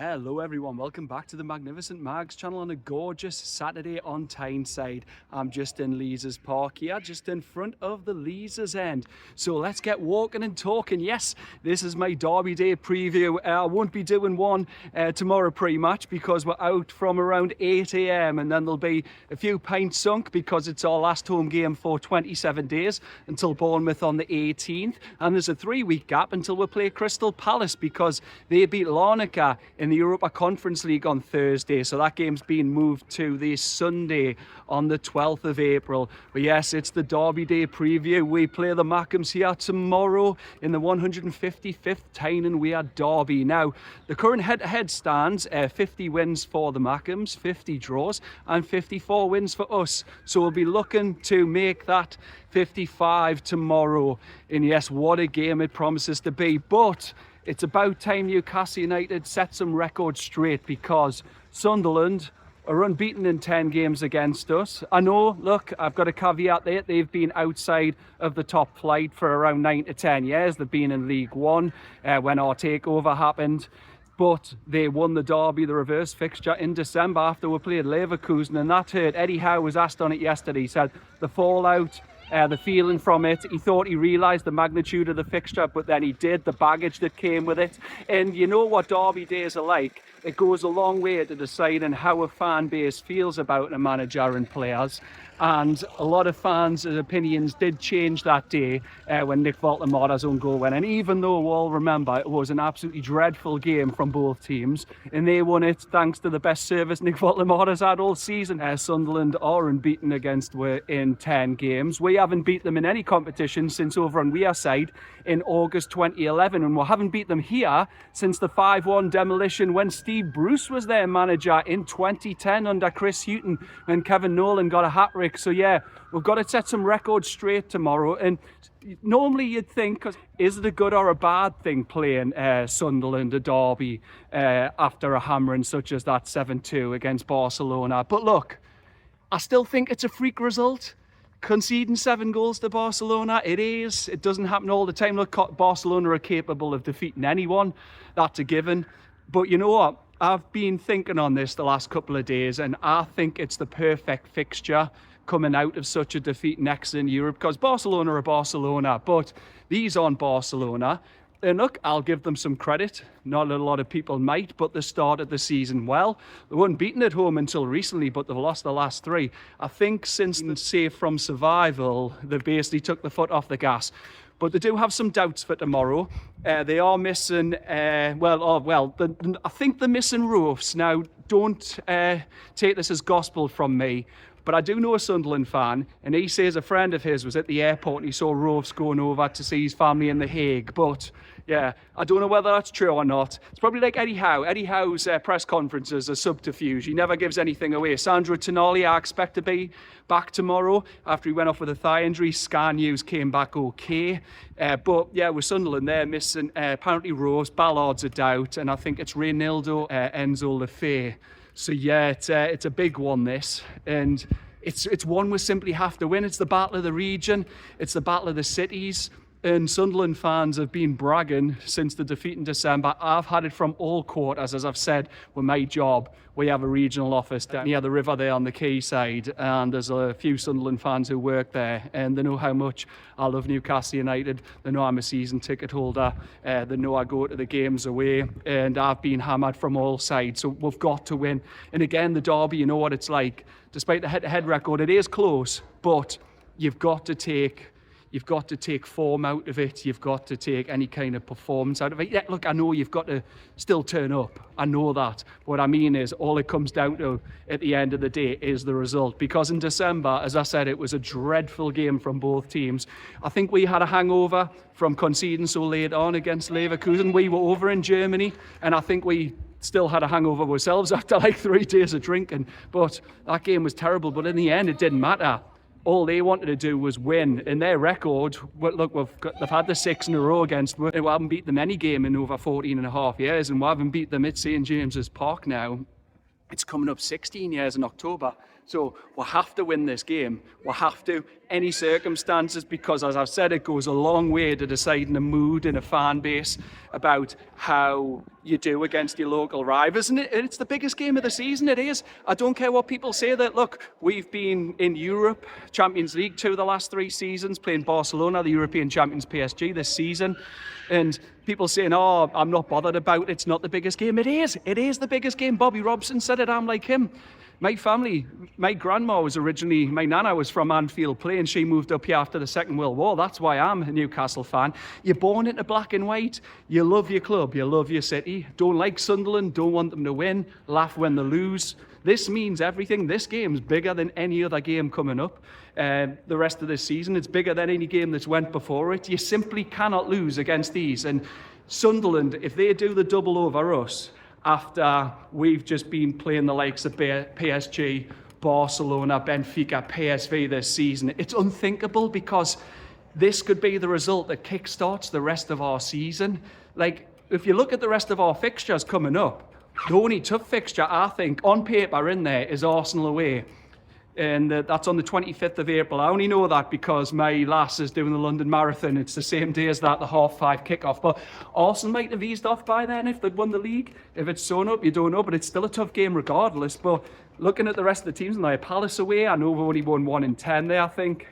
Hello everyone, welcome back to the Magnificent Mags channel on a gorgeous Saturday on Tyneside. I'm just in Leazes Park here, just in front of the Leazes end. So let's get walking and talking. Yes, this is my Derby Day preview. I won't be doing one tomorrow pre-match because we're out from around 8 AM and then there'll be a few pints sunk because it's our last home game for 27 days until Bournemouth on the 18th. And there's a 3-week gap until we play Crystal Palace because they beat Larnaca in the Europa Conference League on Thursday, so that game's been moved to this Sunday on the 12th of April. But yes, it's the Derby Day preview. We play the Mackems here tomorrow in the 155th Tyne and Wear derby. Now, the current head-to-head stands 50 wins for the Mackems, 50 draws, and 54 wins for us. So we'll be looking to make that 55 tomorrow. And yes, what a game it promises to be. But it's about time Newcastle United set some records straight because Sunderland are unbeaten in 10 games against us. I know, look, I've got a caveat there. They've been outside of the top flight for around 9 to 10 years. They've been in League One when our takeover happened. But they won the derby, the reverse fixture, in December after we played Leverkusen, and that hurt. Eddie Howe was asked on it yesterday. He said the fallout, the feeling from it, he thought he realised the magnitude of the fixture, but then he did, the baggage that came with it. And you know what derby days are like. It goes a long way to deciding how a fan base feels about a manager and players. And a lot of fans' opinions did change that day when Nick Voltemada's own goal went. And even though we all remember it was an absolutely dreadful game from both teams, and they won it thanks to the best service Nick Voltemada's had all season. Sunderland are unbeaten against Wear in 10 games. We haven't beat them in any competition since over on Wear side in August 2011, and we haven't beat them here since the 5-1 demolition when Steve Bruce was their manager in 2010 under Chris Hughton, when Kevin Nolan got a hat-trick. So yeah, we've got to set some records straight tomorrow. And normally you'd think, is it a good or a bad thing playing Sunderland a derby after a hammering such as that 7-2 against Barcelona? But look, I still think it's a freak result. Conceding 7 goals to Barcelona, it is. It doesn't happen all the time. Look, Barcelona are capable of defeating anyone. That's a given. But you know what? I've been thinking on this the last couple of days, and I think it's the perfect fixture coming out of such a defeat next in Europe, because Barcelona are Barcelona, but these aren't Barcelona. And look, I'll give them some credit. Not a lot of people might, but they started the season well. They weren't beaten at home until recently, but they've lost the last 3. I think since the save from survival, they basically took the foot off the gas. But they do have some doubts for tomorrow. They are missing, I think they're missing Roofs. Now, don't take this as gospel from me, but I do know a Sunderland fan, and he says a friend of his was at the airport and he saw Roofs going over to see his family in The Hague. But yeah, I don't know whether that's true or not. It's probably like Eddie Howe. Eddie Howe's press conferences are subterfuge. He never gives anything away. Sandro Tonali, I expect to be back tomorrow after he went off with a thigh injury. Sky News came back okay. But yeah, with Sunderland, they're missing apparently Rose, Ballard's a doubt, and I think it's Reynaldo, Enzo Lefebvre. So yeah, it's a big one, this, and it's one we simply have to win. It's the battle of the region, it's the battle of the cities, and Sunderland fans have been bragging since the defeat in December. I've had it from all quarters, as I've said, with my job. We have a regional office down near the river there on the quayside, and there's a few Sunderland fans who work there, and they know how much I love Newcastle United. They know I'm a season ticket holder. They know I go to the games away, and I've been hammered from all sides. So we've got to win. And again, the derby, you know what it's like. Despite the head-to-head record, it is close, but you've got to take form out of it. You've got to take any kind of performance out of it. Yeah, look, I know you've got to still turn up. I know that. What I mean is, all it comes down to at the end of the day is the result. Because in December, as I said, it was a dreadful game from both teams. I think we had a hangover from conceding so late on against Leverkusen. We were over in Germany, and I think we still had a hangover ourselves after like 3 days of drinking. But that game was terrible. But in the end, it didn't matter. All they wanted to do was win. In their record, look, they've had the 6 in a row against us. We haven't beat them any game in over 14 and a half years, and we haven't beat them at St James's Park now. It's coming up 16 years in October. So we'll have to win this game. We'll have to, any circumstances, because as I've said, it goes a long way to deciding the mood in a fan base about how you do against your local rivals. And it's the biggest game of the season, it is. I don't care what people say that, look, we've been in Europe, Champions League 2 of the last 3 seasons, playing Barcelona, the European champions PSG this season. And people saying, oh, I'm not bothered about it, it's not the biggest game. It is the biggest game. Bobby Robson said it, I'm like him. My family, my grandma was originally, my nana was from Anfield Play, and she moved up here after the Second World War. That's why I'm a Newcastle fan. You're born into black and white. You love your club. You love your city. Don't like Sunderland. Don't want them to win. Laugh when they lose. This means everything. This game's bigger than any other game coming up. The rest of this season, it's bigger than any game that's went before it. You simply cannot lose against these. And Sunderland, if they do the double over us, after we've just been playing the likes of PSG, Barcelona, Benfica, PSV this season, it's unthinkable, because this could be the result that kickstarts the rest of our season. Like, if you look at the rest of our fixtures coming up, the only tough fixture, I think, on paper in there is Arsenal away. And that's on the 25th of April. I only know that because my lass is doing the London Marathon. It's the same day as that, the 5:30 kickoff. But Arsenal might have eased off by then if they'd won the league. If it's sewn up, you don't know. But it's still a tough game regardless. But looking at the rest of the teams, like Palace away, I know we've only won 1 in 10 there, I think.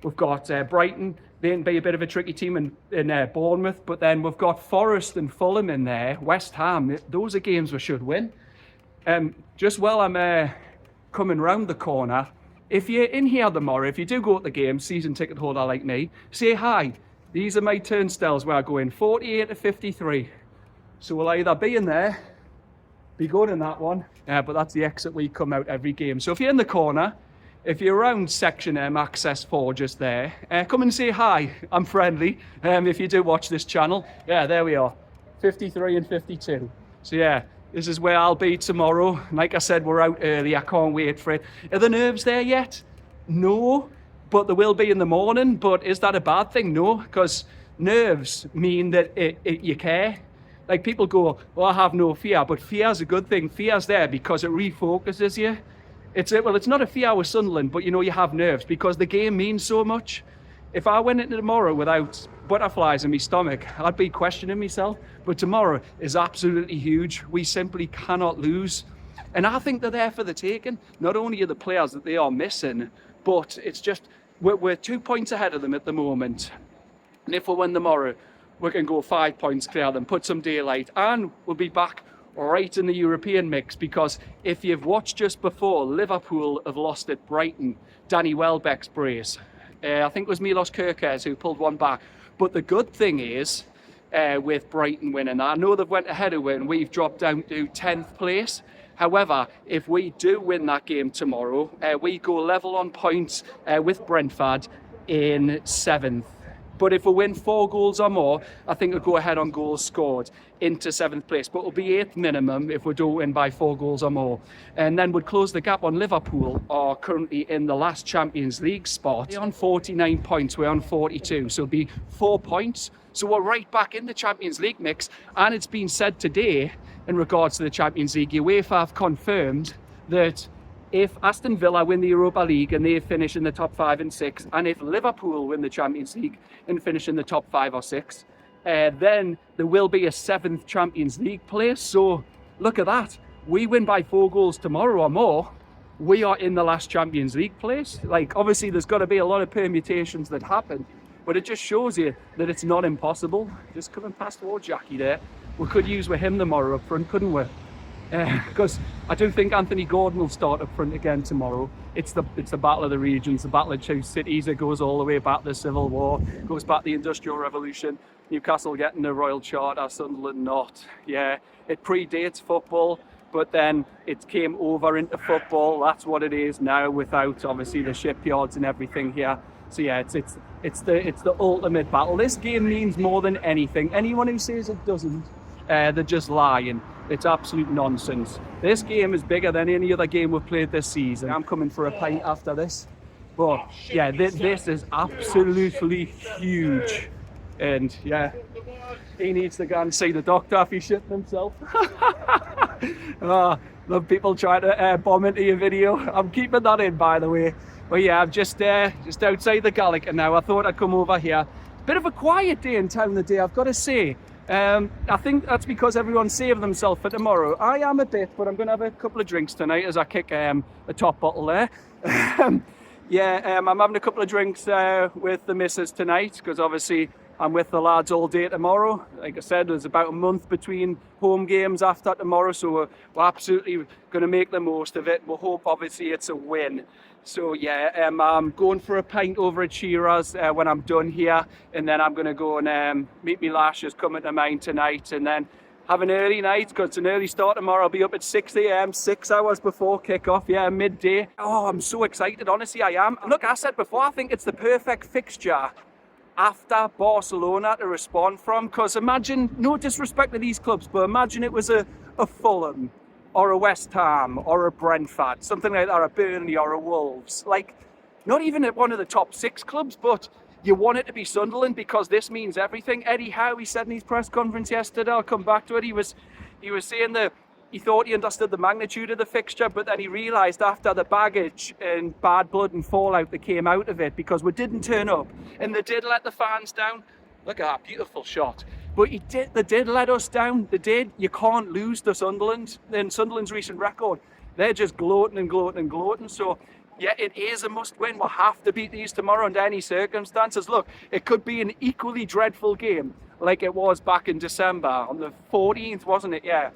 We've got Brighton. They can be a bit of a tricky team in Bournemouth. But then we've got Forest and Fulham in there. West Ham. Those are games we should win. Just while I'm coming round the corner, if you're in here tomorrow, if you do go to the game, season ticket holder like me, say hi. These are my turnstiles where I go in 48 to 53. So we'll either be in there, be good in that one, but that's the exit we come out every game. So if you're in the corner, if you're around section M, access 4 just there, come and say hi. I'm friendly. If you do watch this channel, yeah, there we are, 53 and 52. So yeah, this is where I'll be tomorrow. Like I said, we're out early. I can't wait for it. Are the nerves there yet? No, but there will be in the morning. But is that a bad thing? No, because nerves mean that you care. Like, people go, well, I have no fear, but fear's a good thing. Fear's there because it refocuses you. Well, it's not a fear with Sunderland, but you know, you have nerves because the game means so much. If I went into tomorrow without butterflies in my stomach, I'd be questioning myself. But tomorrow is absolutely huge. We simply cannot lose. And I think they're there for the taking. Not only are the players that they are missing, but it's just, we're 2 points ahead of them at the moment. And if we win tomorrow, we can go 5 points clear them, put some daylight, and we'll be back right in the European mix. Because if you've watched just before, Liverpool have lost at Brighton, Danny Welbeck's brace. I think it was Milos Kerkez who pulled one back. But the good thing is, with Brighton winning, I know they've went ahead of it and we've dropped down to 10th place. However, if we do win that game tomorrow, we go level on points with Brentford in 7th. But if we win 4 goals or more, I think we'll go ahead on goals scored into 7th place. But we'll be 8th minimum if we don't win by 4 goals or more. And then we'd close the gap on Liverpool, are currently in the last Champions League spot. They're on 49 points, we're on 42. So it'll be 4 points. So we're right back in the Champions League mix. And it's been said today, in regards to the Champions League, UEFA have confirmed that if Aston Villa win the Europa League and they finish in the top 5 and 6, and if Liverpool win the Champions League and finish in the top 5 or 6, then there will be a 7th Champions League place. So look at that. We win by 4 goals tomorrow or more, we are in the last Champions League place. Like, obviously there's got to be a lot of permutations that happen, but it just shows you that it's not impossible. Just coming past towards Jackie there. We could use with him tomorrow up front, couldn't we? Because I do think Anthony Gordon will start up front again tomorrow. It's the battle of the regions, the battle of two cities. It goes all the way back to the Civil War, goes back to the Industrial Revolution. Newcastle getting the Royal Charter, Sunderland not. Yeah, it predates football, but then it came over into football. That's what it is now, without obviously the shipyards and everything here. So yeah, it's the ultimate battle. This game means more than anything. Anyone who says it doesn't, they're just lying. It's absolute nonsense. This game is bigger than any other game we've played this season. I'm coming for a pint after this. But yeah, this is absolutely huge. And yeah, he needs to go and see the doctor if he's shitting himself. Oh, love people trying to bomb into your video. I'm keeping that in, by the way. But yeah, I'm just outside the Gallica now. I thought I'd come over here. Bit of a quiet day in town today, I've got to say. I think that's because everyone saved themselves for tomorrow. I am a bit, but I'm going to have a couple of drinks tonight as I kick a top bottle there. Yeah, I'm having a couple of drinks with the missus tonight, because obviously I'm with the lads all day tomorrow. Like I said, there's about a month between home games after tomorrow, so we're absolutely going to make the most of it. We hope, obviously, it's a win. So yeah, I'm going for a pint over at Shearer's when I'm done here, and then I'm going to go and meet me lashes coming to mine tonight, and then have an early night, because it's an early start tomorrow. I'll be up at 6 a.m, 6 hours before kick-off, yeah, midday. Oh, I'm so excited, honestly, I am. Look, I said before, I think it's the perfect fixture after Barcelona to respond from, because imagine, no disrespect to these clubs, but imagine it was a Fulham, or a West Ham, or a Brentford, something like that, or a Burnley, or a Wolves. Like, not even at one of the top 6 clubs, but you want it to be Sunderland, because this means everything. Eddie Howe, he said in his press conference yesterday, I'll come back to it, he was saying that he thought he understood the magnitude of the fixture, but then he realised after the baggage and bad blood and fallout that came out of it, because we didn't turn up, and they did let the fans down. Look at that beautiful shot. But they did let us down. They did. You can't lose to Sunderland. In Sunderland's recent record, they're just gloating and gloating and gloating. So, yeah, it is a must-win. We'll have to beat these tomorrow under any circumstances. Look, it could be an equally dreadful game like it was back in December on the 14th, wasn't it? Yeah,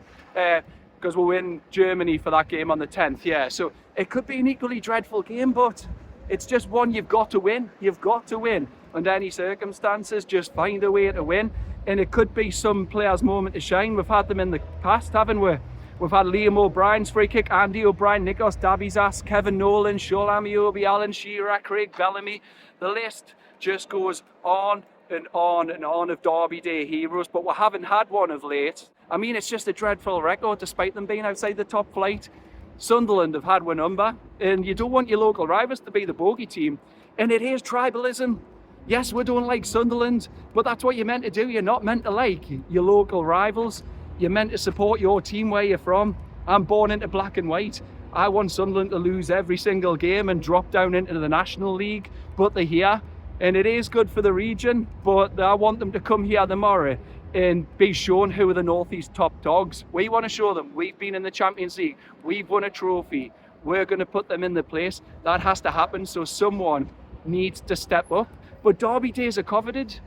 because we're in Germany for that game on the 10th. Yeah, so it could be an equally dreadful game, but it's just one you've got to win. You've got to win under any circumstances. Just find a way to win. And it could be some players' moment to shine. We've had them in the past, haven't we? We've had Liam O'Brien's free kick, Andy O'Brien, Nikos Dabizas, Kevin Nolan, Shola Miobi, Alan Shearer, Craig Bellamy. The list just goes on and on and on of DerbyDay heroes, but we haven't had one of late. I mean, it's just a dreadful record despite them being outside the top flight. Sunderland have had one number, and you don't want your local rivals to be the bogey team. And it is tribalism. Yes, we don't like Sunderland, but that's what you're meant to do. You're not meant to like your local rivals. You're meant to support your team where you're from. I'm born into black and white. I want Sunderland to lose every single game and drop down into the National League, but they're here, and it is good for the region, but I want them to come here tomorrow and be shown who are the North East top dogs. We want to show them we've been in the Champions League, we've won a trophy, we're going to put them in the place. That has to happen, so someone needs to step up. But Derby days are coveted.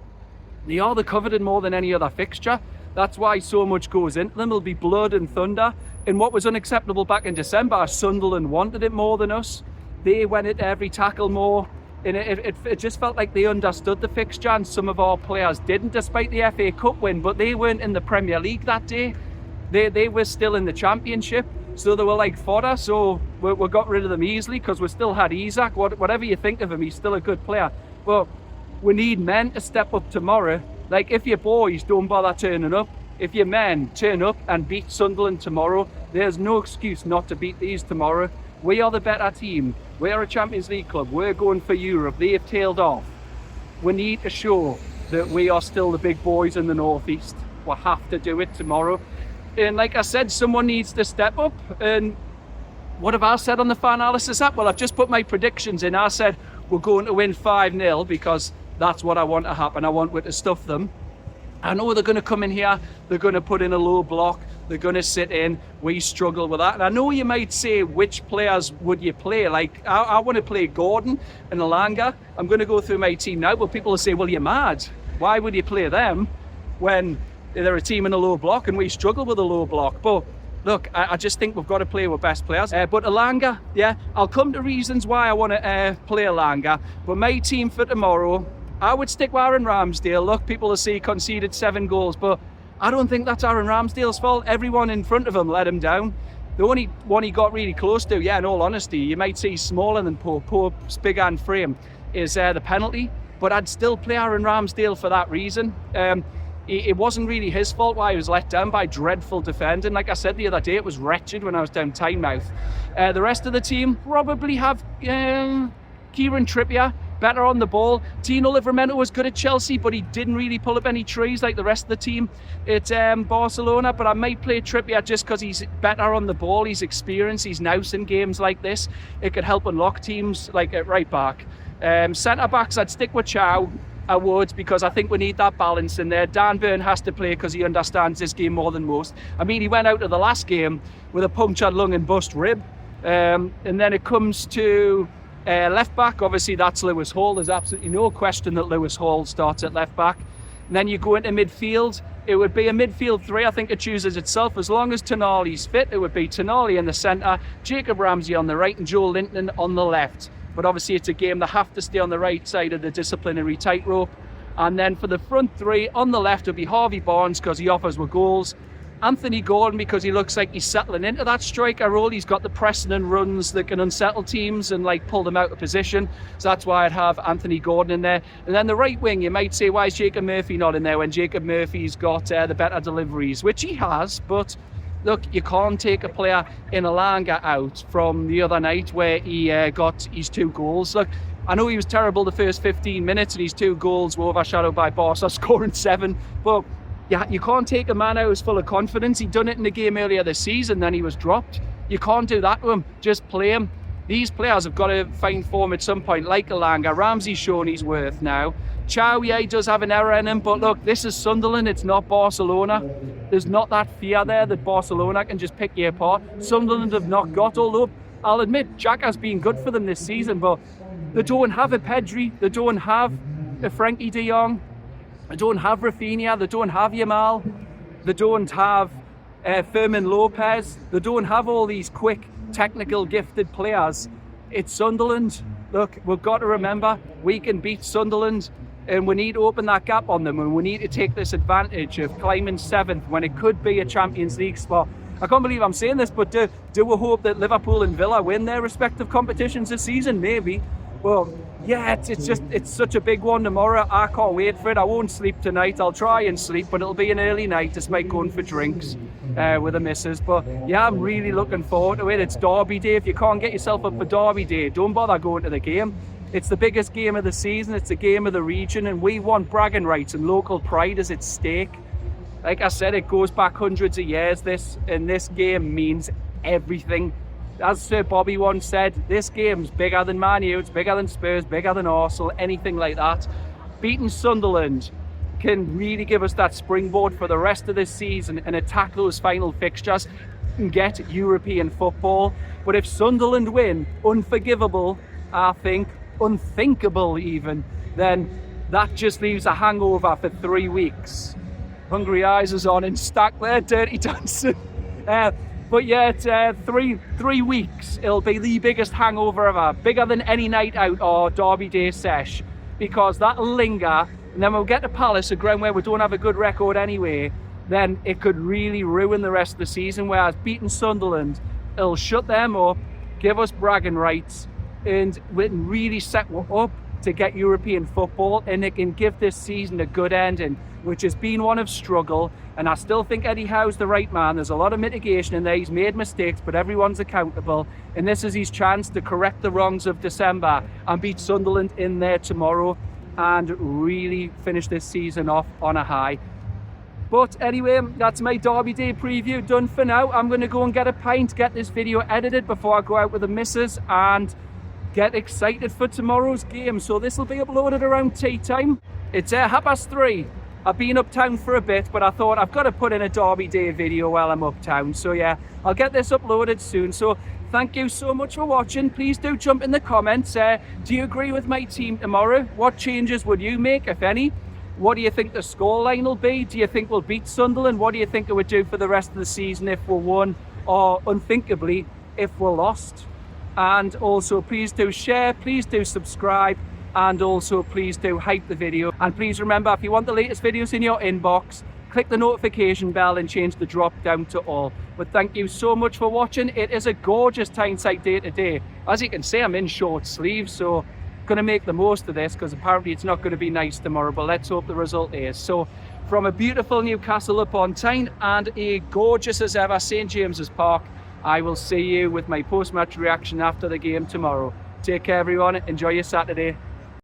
They are coveted more than any other fixture. That's why so much goes into them. There'll be blood and thunder. And what was unacceptable back in December, Sunderland wanted it more than us. They went into every tackle more. And it just felt like they understood the fixture, and some of our players didn't, despite the FA Cup win. But they weren't in the Premier League that day. They were still in the Championship. So they were like fodder. So we got rid of them easily, because we still had Isak. Whatever you think of him, he's still a good player. But we need men to step up tomorrow. Like, if your boys don't bother turning up, if your men turn up and beat Sunderland tomorrow, there's no excuse not to beat these tomorrow. We are the better team. We are a Champions League club. We're going for Europe. They've tailed off. We need to show that we are still the big boys in the North East. We'll have to do it tomorrow. And like I said, someone needs to step up. And what have I said on the Fanalysis app? Well, I've just put my predictions in. I said we're going to win 5-0 because that's what I want to happen. I want to stuff them. I know they're going to come in here, they're going to put in a low block, they're going to sit in. We struggle with that. And I know you might say, which players would you play? Like, I want to play Gordon and Alanga. I'm going to go through my team now, but people will say, well, you're mad. Why would you play them when they're a team in a low block and we struggle with a low block? But look, I just think we've got to play with best players. But Alanga, yeah, I'll come to reasons why I want to play Alanga. But my team for tomorrow, I would stick with Aaron Ramsdale. Look, people will say he conceded 7 goals, but I don't think that's Aaron Ramsdale's fault. Everyone in front of him let him down. The only one he got really close to, yeah, in all honesty, you might say he's smaller than Pope's big hand frame, is the penalty. But I'd still play Aaron Ramsdale for that reason. It wasn't really his fault why he was let down by dreadful defending. Like I said the other day, it was wretched when I was down Tynemouth. The rest of the team probably have Kieran Trippier better on the ball. Tino Livramento was good at Chelsea, but he didn't really pull up any trees like the rest of the team at Barcelona. But I might play Trippier just because he's better on the ball. He's experienced. He's nous in games like this. It could help unlock teams like at right back. Centre-backs, I'd stick with Chow. I would, because I think we need that balance in there. Dan Burn has to play because he understands this game more than most. I mean, he went out of the last game with a punctured lung and bust rib. And then it comes to left back. Obviously, that's Lewis Hall. There's absolutely no question that Lewis Hall starts at left back. And then you go into midfield. It would be a midfield three. I think it chooses itself. As long as Tonali's fit, it would be Tonali in the centre, Jacob Ramsey on the right, and Joe Linton on the left. But obviously it's a game that have to stay on the right side of the disciplinary tightrope. And then for the front three, on the left would be Harvey Barnes because he offers with goals. Anthony Gordon because he looks like he's settling into that striker role. He's got the pressing and runs that can unsettle teams and like pull them out of position. So that's why I'd have Anthony Gordon in there. And then the right wing, you might say, why is Jacob Murphy not in there when Jacob Murphy's got the better deliveries, which he has, but look, you can't take a player in Alanga out from the other night where he got his 2 goals. Look, I know he was terrible the first 15 minutes and his 2 goals were overshadowed by Barca scoring 7, but yeah, you can't take a man out who's full of confidence. He'd done it in the game earlier this season, then he was dropped. You can't do that to him, just play him. These players have got to find form at some point, like Alanga. Ramsey's shown his worth now. Chow, yeah, he does have an error in him, but look, this is Sunderland, it's not Barcelona. There's not that fear there that Barcelona can just pick you apart. Sunderland have not got, although I'll admit Xhaka's been good for them this season, but they don't have a Pedri, they don't have a Frankie de Jong, they don't have Rafinha, they don't have Yamal, they don't have Fermin Lopez, they don't have all these quick, technical, gifted players. It's Sunderland. Look, we've got to remember, we can beat Sunderland. And we need to open that gap on them, and we need to take this advantage of climbing 7th when it could be a Champions League spot. I can't believe I'm saying this, but do we hope that Liverpool and Villa win their respective competitions this season? Maybe. Well, yeah, it's such a big one tomorrow. I can't wait for it. I won't sleep tonight. I'll try and sleep, but it'll be an early night despite going for drinks with the missus. But yeah, I'm really looking forward to it. It's Derby Day. If you can't get yourself up for Derby Day, don't bother going to the game. It's the biggest game of the season, it's the game of the region, and we want bragging rights and local pride is at stake. Like I said, it goes back hundreds of years, and this game means everything. As Sir Bobby once said, this game's bigger than Man U, it's bigger than Spurs, bigger than Arsenal, anything like that. Beating Sunderland can really give us that springboard for the rest of this season and attack those final fixtures and get European football. But if Sunderland win, unforgivable, I think, unthinkable even, then that just leaves a hangover for 3 weeks. Hungry Eyes is on and stack there, Dirty Dancing. But yeah, it's 3 weeks. It'll be the biggest hangover ever, bigger than any night out or Derby Day sesh, because that'll linger, and then we'll get to Palace, a ground where we don't have a good record anyway. Then it could really ruin the rest of the season, whereas beating Sunderland, it'll shut them up, give us bragging rights, and we can really set up to get European football, and it can give this season a good ending, which has been one of struggle. And I still think Eddie Howe's the right man. There's a lot of mitigation in there. He's made mistakes, but everyone's accountable, and this is his chance to correct the wrongs of December and beat Sunderland in there tomorrow and really finish this season off on a high. But anyway, that's my Derby Day preview done for now. I'm going to go and get a pint, get this video edited before I go out with the missus, and get excited for tomorrow's game. So this will be uploaded around tea time. It's 3:30. I've been uptown for a bit, but I thought I've got to put in a Derby Day video while I'm uptown. So yeah, I'll get this uploaded soon. So thank you so much for watching. Please do jump in the comments. Do you agree with my team tomorrow? What changes would you make, if any? What do you think the scoreline will be? Do you think we'll beat Sunderland? What do you think it would do for the rest of the season if we won, or unthinkably if we're lost? And also please do share, please do subscribe, and also please do hype the video. And please remember, if you want the latest videos in your inbox, click the notification bell and change the drop down to all. But thank you so much for watching. It is a gorgeous Tyneside day today. As you can see, I'm in short sleeves, so going to make the most of this, because apparently it's not going to be nice tomorrow, but let's hope the result is. So from a beautiful Newcastle upon Tyne and a gorgeous as ever St James's Park, I will see you with my post-match reaction after the game tomorrow. Take care everyone, enjoy your Saturday.